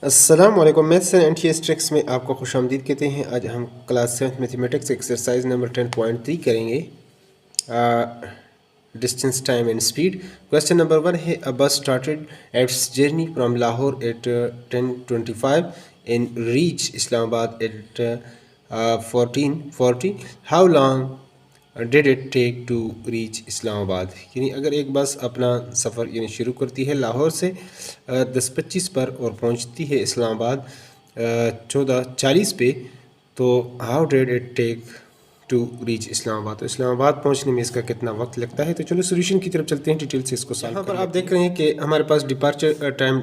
अस्सलाम वालेकुम। Maths and NTS tricks में आपको खुशामदीद कहते हैं। आज हम क्लास 7 मैथमेटिक्स एक्सरसाइज नंबर 10.3 करेंगे, distance time and speed. Question number 1 है, a bus started its journey from Lahore at 10:25 and reach Islamabad at 14:40। How long did it take to reach Islamabad. यानी अगर एक बस अपना सफ़र यानी शुरू करती है लाहौर से 10:25 पर और पहुंचती है इस्लामाबाद 14:40 पे, तो how did it take to reach Islamabad, तो इस्लामाबाद पहुंचने में इसका कितना वक्त लगता है। तो चलो सोल्यूशन की तरफ चलते हैं, डिटेल से इसको सॉल्व यहाँ पर आप देख रहे हैं कि हमारे पास डिपार्चर टाइम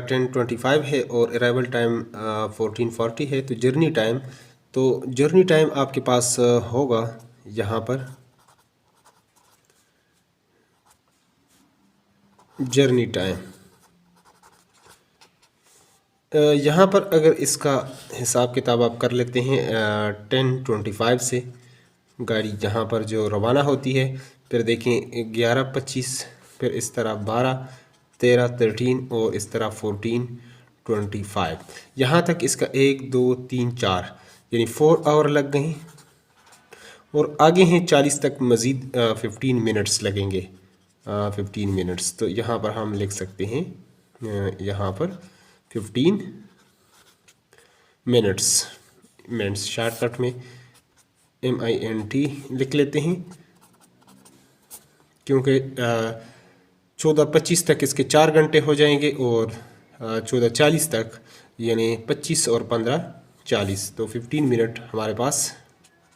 10:25 है और अराइवल टाइम 14:40 है। तो जर्नी टाइम आपके पास होगा यहाँ पर जर्नी टाइम। यहाँ पर अगर इसका हिसाब किताब आप कर लेते हैं 10:25 से गाड़ी यहाँ पर जो रवाना होती है, फिर देखें 11:25, फिर इस तरह 12, 13, 13 और इस तरह 14:25। यहाँ तक इसका 1, 2, 3, 4 यानी 4 आवर लग गई और आगे हैं 40 तक मज़ीद 15 मिनट्स लगेंगे। 15 मिनट्स, तो यहाँ पर हम लिख सकते हैं यहाँ पर 15 मिनट्स शॉर्टकट में MINT लिख लेते हैं, क्योंकि 14:25 तक इसके 4 घंटे हो जाएंगे और 14:40 तक यानी 25 और 15 40, तो 15 मिनट हमारे पास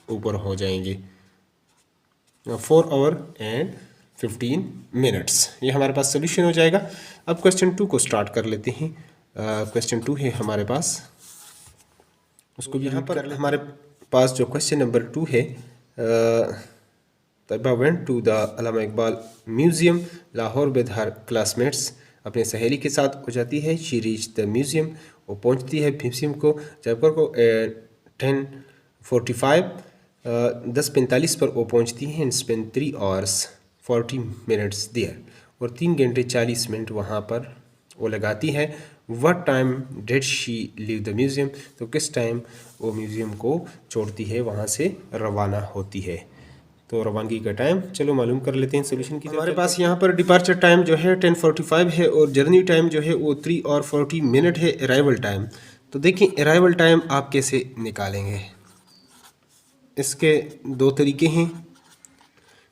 ऊपर हो जाएंगे। 4 आवर एंड 15 मिनट्स, ये हमारे पास सोल्यूशन हो जाएगा। अब क्वेश्चन 2 को स्टार्ट कर लेते हैं। क्वेश्चन 2 है हमारे पास, उसको यहाँ पर हमारे पास जो क्वेश्चन नंबर 2 है, Tayyaba went to the Allama Iqbal museum Lahore with her classmates. अपने सहेली के साथ हो जाती है। शी रीच द म्यूज़ियम, वो पहुँचती है म्यूज़ियम को, जयपुर को 10:45 10:45 पर वो पहुँचती हैं। And spend 3 hours 40 minutes there, और 3 घंटे 40 मिनट वहाँ पर वो लगाती है। What time did she leave the museum, तो किस टाइम वो म्यूज़ियम को छोड़ती है, वहाँ से रवाना होती है। तो रवानगी का टाइम चलो मालूम कर लेते हैं सोल्यूशन की। हमारे पास यहाँ पर डिपार्चर टाइम जो है 10:45 है और जर्नी टाइम जो है वो 3 और 40 मिनट है अराइवल टाइम। तो देखिए अराइवल टाइम आप कैसे निकालेंगे, इसके 2 तरीके हैं,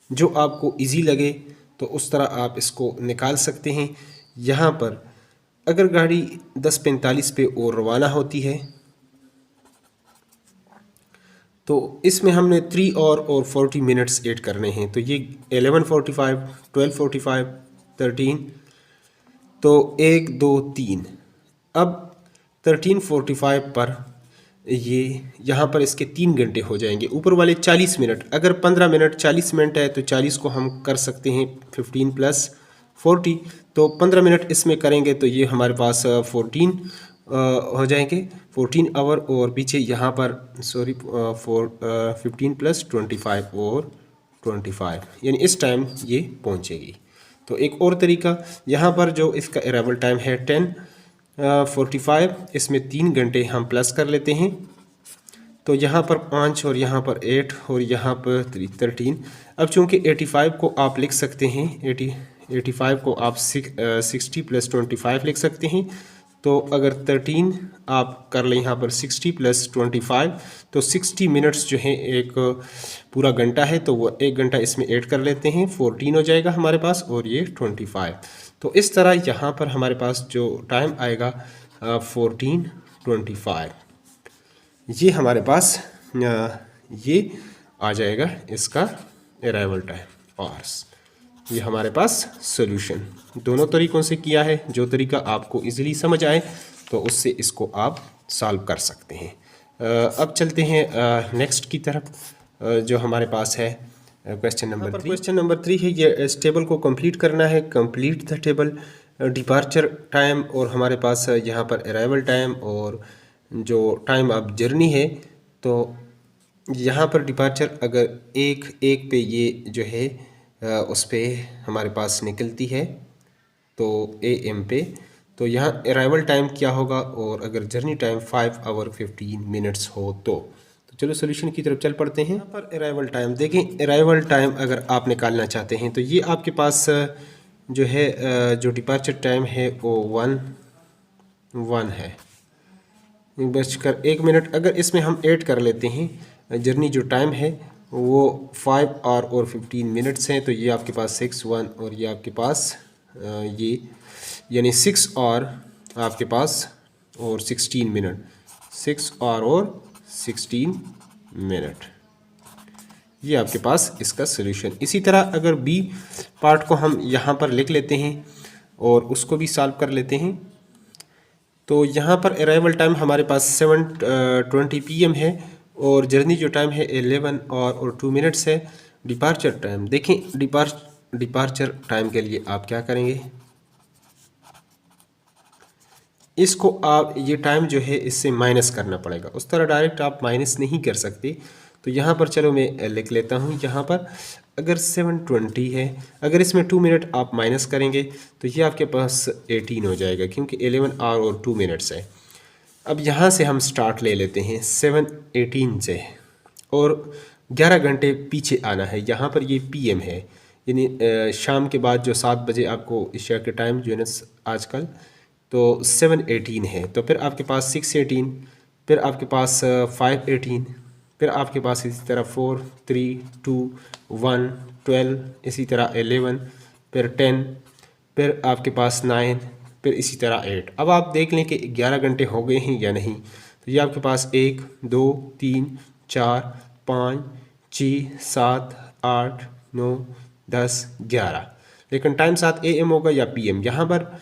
जो आपको इजी लगे तो उस तरह आप इसको निकाल सकते हैं। यहाँ पर अगर गाड़ी 10:45 पे और रवाना होती है, तो इसमें हमने 3 और 40 मिनट्स ऐड करने हैं। तो ये 11:45, 12:45, 13, तो 1, 2, 3। अब 13:45 पर ये यहाँ पर इसके 3 घंटे हो जाएंगे, ऊपर वाले 40 मिनट। अगर 15 मिनट 40 मिनट है तो 40 को हम कर सकते हैं 15 + 40, तो 15 मिनट इसमें करेंगे तो ये हमारे पास 14 हो जाएंगे, 14 आवर। और पीछे यहाँ पर 15 + 25 और 25 यानी इस टाइम ये पहुँचेगी। तो एक और तरीका, यहाँ पर जो इसका अराइवल टाइम है 10:45, इसमें 3 घंटे हम प्लस कर लेते हैं, तो यहाँ पर 5 और यहाँ पर 8 और यहाँ पर 13। अब चूँकि 85 को आप लिख सकते हैं, 85 को आप 60 + 25 लिख सकते हैं। तो अगर 13 आप कर लें यहाँ पर 60 + 25, तो 60 मिनट्स जो है एक पूरा घंटा है, तो वो 1 घंटा इसमें ऐड कर लेते हैं, 14 हो जाएगा हमारे पास और ये 25। तो इस तरह यहाँ पर हमारे पास जो टाइम आएगा 14:25, ये हमारे पास ये आ जाएगा इसका अराइवल टाइम। और ये हमारे पास सॉल्यूशन दोनों तरीक़ों से किया है, जो तरीका आपको इजीली समझ आए तो उससे इसको आप सॉल्व कर सकते हैं। अब चलते हैं नेक्स्ट की तरफ, जो हमारे पास है क्वेश्चन नंबर 3। क्वेश्चन नंबर 3 है, ये इस टेबल को कंप्लीट करना है। Complete the table, departure time और हमारे पास यहाँ पर अराइवल टाइम और जो टाइम ऑफ जर्नी है। तो यहाँ पर डिपार्चर अगर एक पे ये जो है उस पर हमारे पास निकलती है, तो AM पे, तो यहाँ अराइवल टाइम क्या होगा, और अगर जर्नी टाइम 5 आवर 15 मिनट्स हो तो चलो सोल्यूशन की तरफ चल पड़ते हैं। यहाँ पर अराइवल टाइम देखें, अराइवल टाइम अगर आप निकालना चाहते हैं तो ये आपके पास जो है जो डिपार्चर टाइम है वो 1 है, बचकर 1 मिनट। अगर इसमें हम ऐड कर लेते हैं जर्नी जो टाइम है वो 5 आवर और 15 मिनट्स हैं, तो ये आपके पास 6 और ये आपके पास ये यानी 6 आवर आपके पास और 16 मिनट, 6 आवर और 16 मिनट, ये आपके पास इसका सोल्यूशन। इसी तरह अगर बी पार्ट को हम यहाँ पर लिख लेते हैं और उसको भी सॉल्व कर लेते हैं, तो यहाँ पर अराइवल टाइम हमारे पास 7:20 PM है और जर्नी जो टाइम है 11 और 2 मिनट्स है। डिपार्चर टाइम देखें, डिपार्चर टाइम के लिए आप क्या करेंगे, इसको आप ये टाइम जो है इससे माइनस करना पड़ेगा, उस तरह डायरेक्ट आप माइनस नहीं कर सकते। तो यहाँ पर चलो मैं लिख लेता हूँ, यहाँ पर अगर 7:20 है, अगर इसमें 2 मिनट आप माइनस करेंगे तो ये आपके पास 18 हो जाएगा, क्योंकि 11 आवर और 2 मिनट्स है। अब यहाँ से हम स्टार्ट ले लेते हैं 7:18 से और 11 घंटे पीछे आना है। यहाँ पर ये PM है, यानी शाम के बाद जो 7 बजे आपको इशा के टाइम जो है ना आजकल, तो 7:18 है। तो फिर आपके पास 6:18, फिर आपके पास 5:18, फिर आपके पास इसी तरह 4, 3, 2, 1, 12, इसी तरह 11, फिर 10, फिर आपके पास 9, फिर इसी तरह 8। अब आप देख लें कि 11 घंटे हो गए हैं या नहीं। तो ये आपके पास 1, 2, 3, 4, 5, 6, 7, 8, 9, 10, 11, लेकिन टाइम साथ AM होगा या PM। यहाँ पर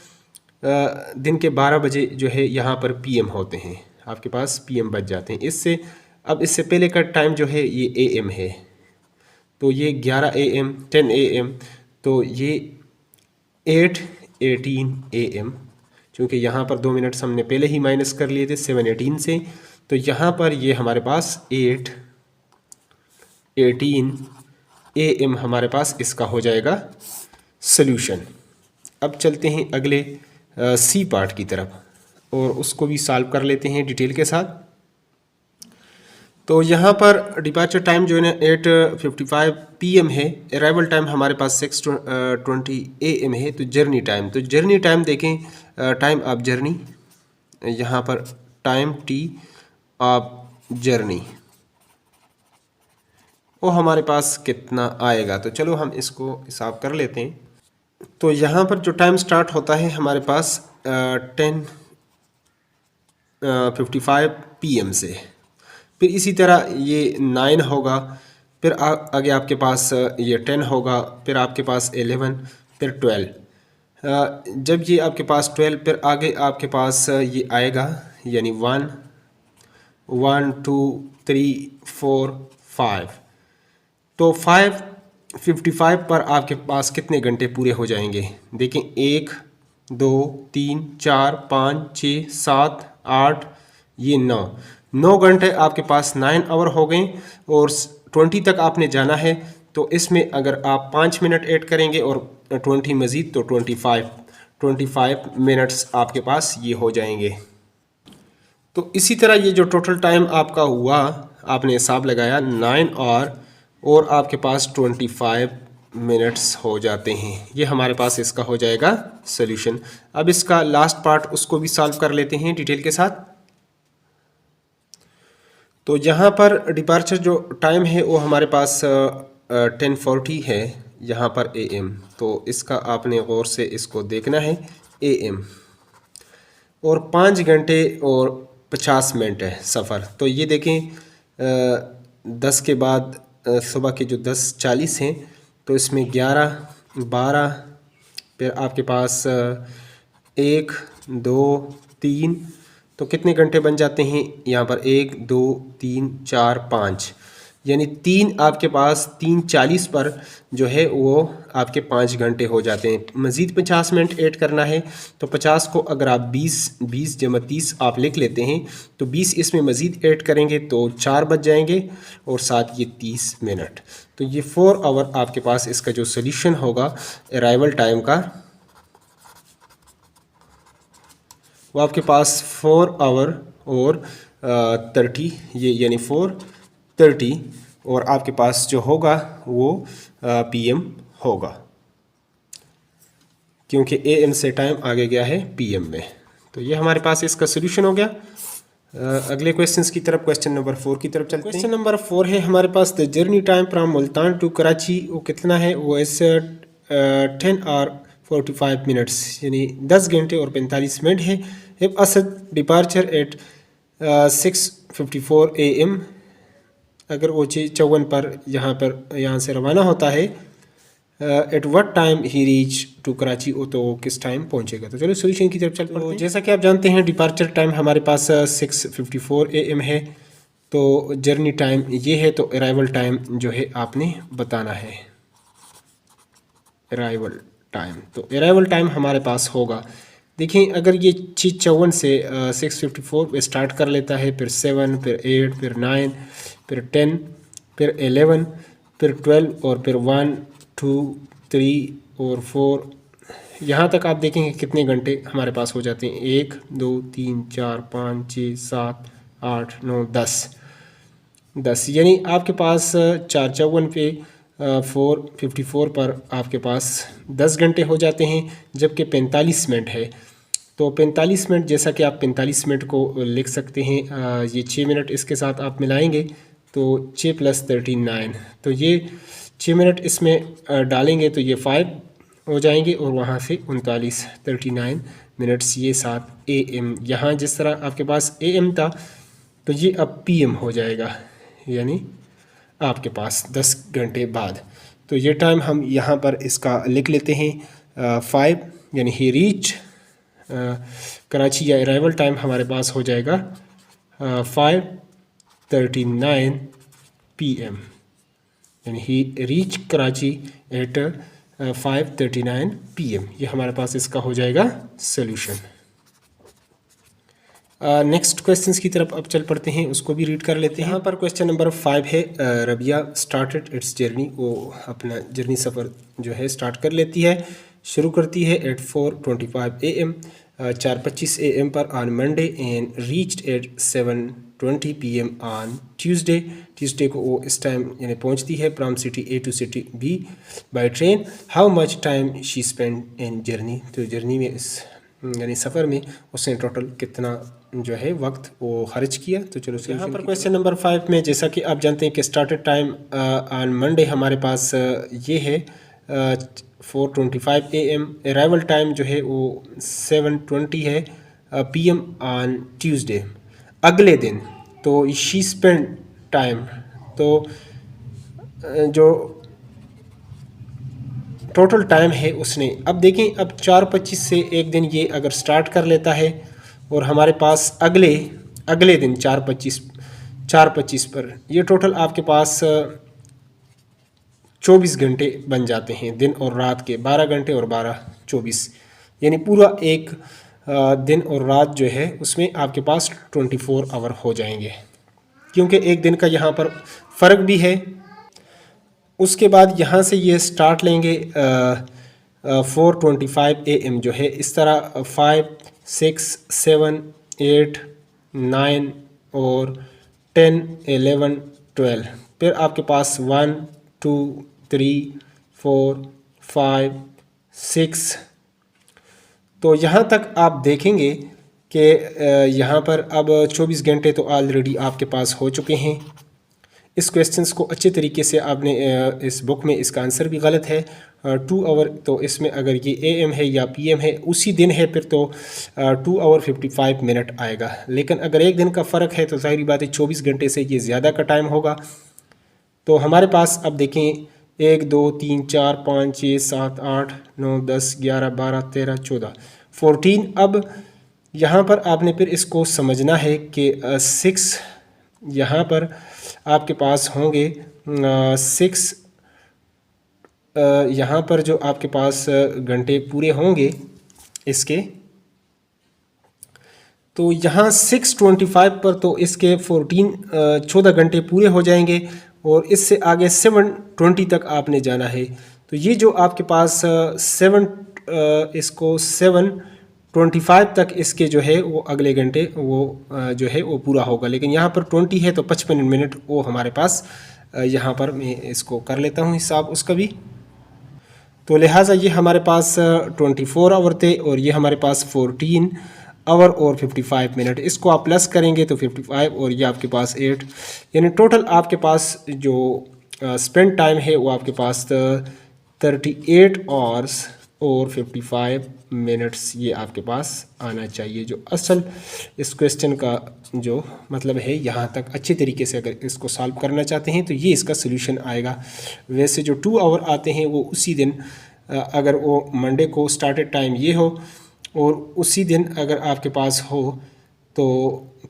दिन के 12 बजे जो है यहाँ पर PM होते हैं, आपके पास PM बच जाते हैं। इससे पहले का टाइम जो है ये AM है, तो ये 11 AM, 10 AM, तो ये 8:18 AM, क्योंकि यहाँ पर 2 मिनट हमने पहले ही माइनस कर लिए थे 7:18 से, तो यहाँ पर ये हमारे पास 8:18 AM हमारे पास इसका हो जाएगा सॉल्यूशन। अब चलते हैं अगले सी पार्ट की तरफ और उसको भी सॉल्व कर लेते हैं डिटेल के साथ। तो यहाँ पर डिपार्चर टाइम जो है ना 8:55 PM है, अराइवल टाइम हमारे पास 6:20 AM है। तो जर्नी टाइम देखें, टाइम ऑफ जर्नी, यहाँ पर टाइम T ऑफ जर्नी वो हमारे पास कितना आएगा। तो चलो हम इसको हिसाब कर लेते हैं। तो यहाँ पर जो टाइम स्टार्ट होता है हमारे पास 10:55 PM से, फिर इसी तरह ये 9 होगा, फिर आगे आपके पास ये 10 होगा, फिर आपके पास 11, फिर 12। जब ये आपके पास 12, फिर आगे आपके पास ये आएगा, यानी 1, 2, 3, 4, 5। तो 5:55 पर आपके पास कितने घंटे पूरे हो जाएंगे, देखें 1, 2, 3, 4, 5, 6, 7, 8, ये 9 घंटे आपके पास 9 आवर हो गए और 20 तक आपने जाना है। तो इसमें अगर आप 5 मिनट ऐड करेंगे और 20 मज़ीद, तो 25 मिनट्स आपके पास ये हो जाएंगे। तो इसी तरह ये जो टोटल टाइम आपका हुआ, आपने हिसाब लगाया 9 आवर और आपके पास 25 मिनट्स हो जाते हैं। ये हमारे पास इसका हो जाएगा सॉल्यूशन। अब इसका लास्ट पार्ट उसको भी सॉल्व कर लेते हैं डिटेल के साथ। तो यहाँ पर डिपार्चर जो टाइम है वो हमारे पास 10:40 है, यहाँ पर AM। तो इसका आपने गौर से इसको देखना है, AM, और 5 घंटे और 50 मिनट है सफ़र। तो ये देखें 10 के बाद सुबह के जो 10:40 हैं, तो इसमें 11, 12, फिर आपके पास 1, 2, 3, तो कितने घंटे बन जाते हैं यहाँ पर 1, 2, 3, 4, 5, यानी 3 आपके पास 3:40 पर जो है वो आपके 5 घंटे हो जाते हैं। मज़ीद 50 मिनट ऐड करना है, तो 50 को अगर आप 20 जमा 30 आप लिख लेते हैं, तो 20 इसमें मज़ीद ऐड करेंगे तो 4 बच जाएंगे और साथ ये 30 मिनट। तो ये 4 आवर आपके पास इसका जो सोल्यूशन होगा अराइवल टाइम का, वो आपके पास 4 आवर और 30 ये यानी 4:30 और आपके पास जो होगा वो PM होगा, क्योंकि AM से टाइम आगे गया है PM में। तो ये हमारे पास इसका सोल्यूशन हो गया। अगले क्वेश्चंस की तरफ, क्वेश्चन नंबर 4 की तरफ चलते हैं। क्वेश्चन नंबर 4 है हमारे पास, the journey time from Multan to Karachi वो कितना है, वो इस 10 आवर 45 मिनट्स यानी 10 घंटे और 45 मिनट है। If Asad departure at 6:54 AM, अगर वो 54 पर यहाँ से रवाना होता है, at what time he reach to Karachi, तो किस टाइम पहुंचेगा। तो चलो सोल्यूशन की तरफ चलते हैं। जैसा कि आप जानते हैं डिपार्चर टाइम हमारे पास 6:54 AM है, तो जर्नी टाइम ये है, तो अराइवल टाइम जो है आपने बताना है अराइवल टाइम। तो अराइवल टाइम हमारे पास होगा, देखिए अगर ये 54 से 6:54 पे स्टार्ट कर लेता है, फिर 7, फिर 8, फिर 9, फिर 10, फिर 11, फिर 12 और फिर 1, 2, 3 और 4, यहाँ तक आप देखेंगे कितने घंटे हमारे पास हो जाते हैं। 1, 2, 3, 4, 5, 6, 7, 8, 9, 10 यानी आपके पास 454 पे 4:54 पर आपके पास 10 घंटे हो जाते हैं, जबकि 45 मिनट है। तो 45 मिनट, जैसा कि आप 45 मिनट को लिख सकते हैं, ये 6 मिनट इसके साथ आप मिलाएंगे तो 6 + 39, तो ये 6 मिनट इसमें डालेंगे तो ये 5 हो जाएंगे और वहाँ से 39 मिनट्स ये 7 AM। यहाँ जिस तरह आपके पास AM था तो ये अब PM हो जाएगा, यानी आपके पास 10 घंटे बाद। तो ये टाइम हम यहाँ पर इसका लिख लेते हैं 5, यानी ही रीच कराची, या अराइवल टाइम हमारे पास हो जाएगा 5:39 PM, यानी ही रीच कराची एट 5:39 PM। ये हमारे पास इसका हो जाएगा सोल्यूशन। नेक्स्ट क्वेश्चंस की तरफ अब चल पड़ते हैं, उसको भी रीड कर लेते हैं। यहाँ पर क्वेश्चन नंबर 5 है, रबिया स्टार्टेड इट्स जर्नी, वो अपना जर्नी सफ़र जो है स्टार्ट कर लेती है, शुरू करती है एट 4:25 AM 4:25 AM पर on Monday, and reached at 7:20 PM on Tuesday को वो इस टाइम यानी पहुँचती है from city A to city B by train. How much time she spend in journey, तो जर्नी में इस यानी सफ़र में उसने टोटल कितना जो है वक्त वो खर्च किया। तो चलो यहाँ पर क्वेश्चन नंबर 5 में, जैसा कि आप जानते हैं कि स्टार्टेड टाइम ऑन मंडे हमारे पास ये है 4:25 AM, अराइवल टाइम जो है वो 7:20 है PM ऑन ट्यूसडे, अगले दिन। तो शी स्पेंड टाइम, तो जो टोटल टाइम है उसने, अब देखें अब 4:25 से एक दिन ये अगर स्टार्ट कर लेता है और हमारे पास अगले दिन 4:25 पर ये टोटल आपके पास 24 घंटे बन जाते हैं, दिन और रात के 12 घंटे और 12 24, यानी पूरा एक दिन और रात जो है उसमें आपके पास 24 आवर हो जाएंगे, क्योंकि एक दिन का यहाँ पर फ़र्क भी है। उसके बाद यहाँ से ये स्टार्ट लेंगे 4:25 AM जो है, इस तरह 5, 6, 7, 8, 9 और 10, 11, 12, फिर आपके पास 1, 2, 3, 4, 5, 6। तो यहाँ तक आप देखेंगे कि यहाँ पर अब 24 घंटे तो ऑलरेडी आपके पास हो चुके हैं। इस क्वेश्चंस को अच्छे तरीके से आपने इस बुक में, इसका आंसर भी गलत है 2 आवर, तो इसमें अगर ये AM है या PM है उसी दिन है फिर तो 2 आवर 55 मिनट आएगा, लेकिन अगर एक दिन का फ़र्क है तो ज़ाहिर बात है 24 घंटे से ये ज़्यादा का टाइम होगा। तो हमारे पास अब देखें 1, 2, 3, 4, 5, 6, 7, 8, 9, 10, 11, 12, 13, 14, 14। अब यहाँ पर आपने फिर इसको समझना है कि 6 यहाँ पर आपके पास होंगे 6 यहाँ पर जो आपके पास घंटे पूरे होंगे इसके, तो यहाँ 6:25 पर तो इसके 14 घंटे पूरे हो जाएंगे और इससे आगे 7:20 तक आपने जाना है। तो ये जो आपके पास इसको 7 25 तक इसके जो है वो अगले घंटे वो जो है वो पूरा होगा, लेकिन यहाँ पर 20 है तो 55 मिनट वो हमारे पास यहाँ पर मैं इसको कर लेता हूँ हिसाब उसका भी। तो लिहाजा ये हमारे पास 24 आवर थे और ये हमारे पास 14 आवर और 55 मिनट। इसको आप प्लस करेंगे तो 55 और ये आपके पास 8, यानी टोटल आपके पास जो स्पेंड टाइम है वो आपके पास 38 आवर्स और 55 मिनट्स ये आपके पास आना चाहिए। जो असल इस क्वेश्चन का जो मतलब है, यहाँ तक अच्छे तरीके से अगर इसको सॉल्व करना चाहते हैं तो ये इसका सोल्यूशन आएगा। वैसे जो 2 आवर आते हैं वो उसी दिन अगर वो मंडे को स्टार्टेड टाइम ये हो और उसी दिन अगर आपके पास हो तो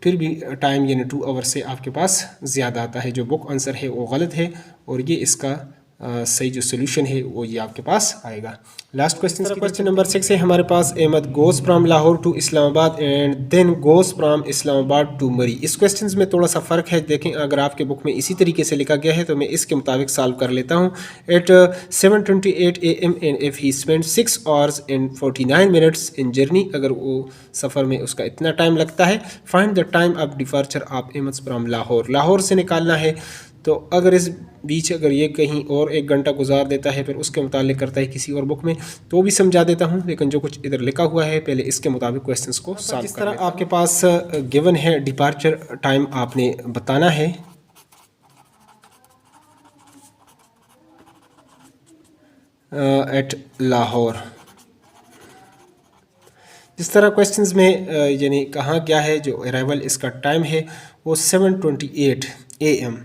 फिर भी टाइम यानी 2 आवर से आपके पास ज़्यादा आता है। जो बुक आंसर है वो गलत है और ये इसका सही जो सोल्यूशन है वो ये आपके पास आएगा। लास्ट क्वेश्चन नंबर 6 है हमारे पास, Ahmad goes from Lahore to Islamabad and then goes from Islamabad to Murree. इस क्वेश्चन में थोड़ा सा फ़र्क है, देखें अगर आपके बुक में इसी तरीके से लिखा गया है तो मैं इसके मुताबिक सॉल्व कर लेता हूँ। At 7:28 AM and if he spend 6 hours and 49 minutes in journey, अगर वो सफ़र में उसका इतना टाइम लगता है, find the time of departure of Ahmad from Lahore. Lahore से निकालना है, तो अगर इस बीच अगर ये कहीं और 1 घंटा गुजार देता है फिर उसके मुतालिक करता है किसी और बुक में तो भी समझा देता हूँ, लेकिन जो कुछ इधर लिखा हुआ है पहले इसके मुताबिक क्वेश्चंस को सॉल्व कर। इस तरह आपके पास गिवन है डिपार्चर टाइम आपने बताना है। एट लाहौर जिस तरह क्वेश्चंस में यानी कहाँ क्या है, जो अराइवल इसका टाइम है वो 7:28 AM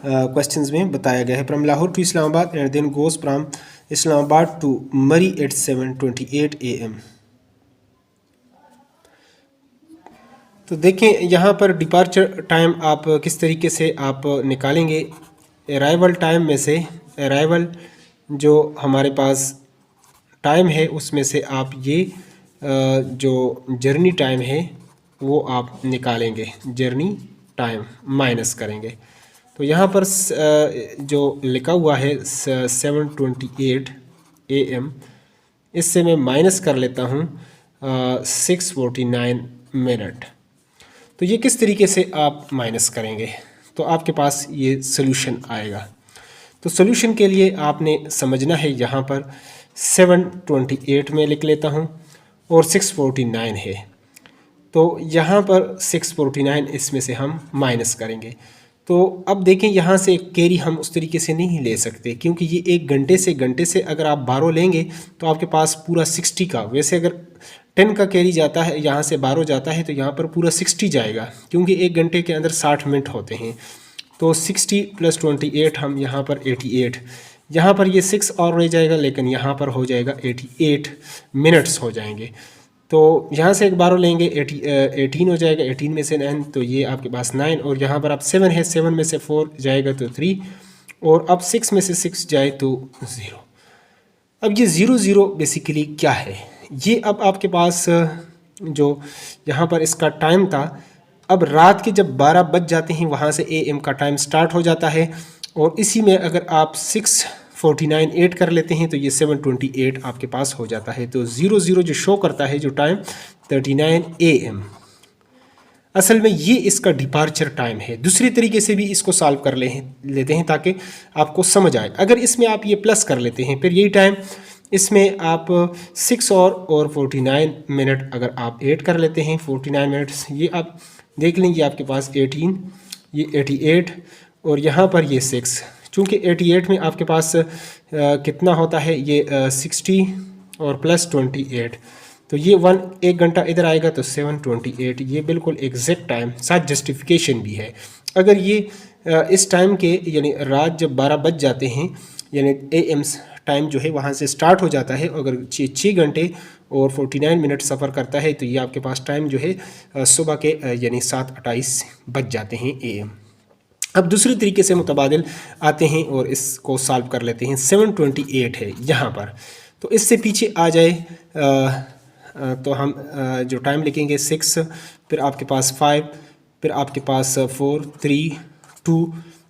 क्वेश्चंस में बताया गया है। From Lahore to Islamabad and then goes from Islamabad to Murree at 7:28 AM। तो देखें यहाँ पर डिपार्चर टाइम आप किस तरीके से आप निकालेंगे। अराइवल टाइम में से अराइवल जो हमारे पास टाइम है उसमें से आप ये जो जर्नी टाइम है वो आप निकालेंगे, जर्नी टाइम माइनस करेंगे। तो यहाँ पर जो लिखा हुआ है 7:28 AM, इससे मैं माइनस कर लेता हूँ 6:49 मिनट। तो ये किस तरीके से आप माइनस करेंगे तो आपके पास ये सोल्यूशन आएगा। तो सोल्यूशन के लिए आपने समझना है, यहाँ पर 7:28 में लिख लेता हूँ और 6:49 है, तो यहाँ पर 6:49 इसमें से हम माइनस करेंगे। तो अब देखें यहाँ से कैरी हम उस तरीके से नहीं ले सकते क्योंकि ये 1 घंटे से अगर आप 12 लेंगे तो आपके पास पूरा 60 का, वैसे अगर 10 का कैरी जाता है यहाँ से 12 जाता है तो यहाँ पर पूरा 60 जाएगा क्योंकि 1 घंटे के अंदर 60 मिनट होते हैं। तो 60 + 28 हम यहाँ पर 88, यहाँ पर ये 6 और रह जाएगा लेकिन यहाँ पर हो जाएगा 88 मिनट्स हो जाएंगे। तो यहाँ से एक 12 लेंगे 18 हो जाएगा, 18 में से 9 तो ये आपके पास 9 और यहाँ पर अब 7 है, 7 में से 4 जाएगा तो 3 और अब 6 में से 6 जाए तो 0। अब ये 0 बेसिकली क्या है, ये अब आपके पास जो यहाँ पर इसका टाइम था, अब रात के जब 12 बज जाते हैं वहाँ से AM का टाइम स्टार्ट हो जाता है और इसी में अगर आप 6:49 ऐड कर लेते हैं तो ये 7:28 आपके पास हो जाता है। तो 0 जो शो करता है जो टाइम 39 AM, असल में ये इसका डिपार्चर टाइम है। दूसरी तरीके से भी इसको सॉल्व कर लेते हैं ताकि आपको समझ आए। अगर इसमें आप ये प्लस कर लेते हैं फिर यही टाइम इसमें आप 6 और 49 मिनट अगर आप ऐड कर लेते हैं 49 मिनट्स, ये आप देख लेंगे आपके पास 18, ये 88 और यहाँ पर ये 6, चूँकि 88 में आपके पास कितना होता है ये 60 और प्लस 28, तो ये 1 घंटा इधर आएगा तो 7:28, ये बिल्कुल एग्जैक्ट टाइम, साथ जस्टिफिकेशन भी है। अगर ये इस टाइम के यानी रात जब 12 बज जाते हैं यानी AM टाइम जो है वहाँ से स्टार्ट हो जाता है, अगर 6 घंटे और 49 मिनट सफ़र करता है तो ये आपके पास टाइम जो है सुबह के यानी 7:28 बज जाते हैं AM। अब दूसरी तरीके से मुतबादिल आते हैं और इसको सॉल्व कर लेते हैं। 7:28 है यहाँ पर, तो इससे पीछे आ जाए तो हम जो टाइम लिखेंगे 6, फिर आपके पास 5, फिर आपके पास 4, 3, 2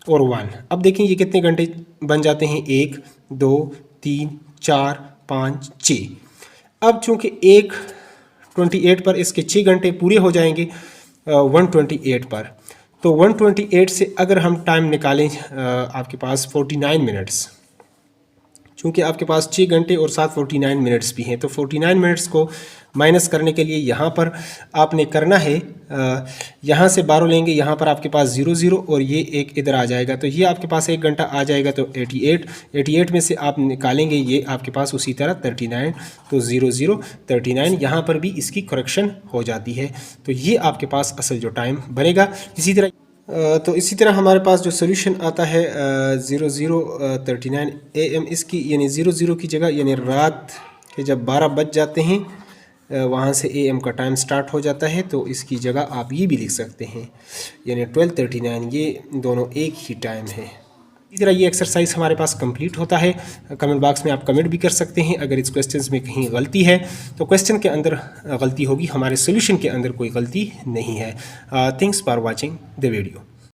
और 1। अब देखें ये कितने घंटे बन जाते हैं, 1, 2, 3, 4, 5, 6। अब चूँकि एक 128 पर इसके 6 घंटे पूरे हो जाएंगे 128 पर। तो 128 से अगर हम टाइम निकालें आपके पास 49 मिनट्स, चूँकि आपके पास 6 घंटे और साथ 49 मिनट्स भी हैं, तो 49 मिनट्स को माइनस करने के लिए यहाँ पर आपने करना है, यहाँ से 12 लेंगे, यहाँ पर आपके पास 0 0 और ये एक इधर आ जाएगा, तो ये आपके पास 1 घंटा आ जाएगा। तो 88 में से आप निकालेंगे ये आपके पास उसी तरह 39, तो 0 0 39, यहाँ पर भी इसकी करेक्शन हो जाती है। तो ये आपके पास असल जो टाइम बनेगा। इसी तरह हमारे पास जो सोल्यूशन आता है 00:39 AM, इसकी यानी 00 की जगह यानी रात के जब 12 बज जाते हैं वहाँ से AM का टाइम स्टार्ट हो जाता है, तो इसकी जगह आप ये भी लिख सकते हैं यानी 12:39, ये दोनों एक ही टाइम है। इसी तरह ये एक्सरसाइज हमारे पास कंप्लीट होता है। कमेंट बॉक्स में आप कमेंट भी कर सकते हैं अगर इस क्वेश्चन में कहीं गलती है, तो क्वेश्चन के अंदर गलती होगी, हमारे सोल्यूशन के अंदर कोई गलती नहीं है। Thanks for watching the video.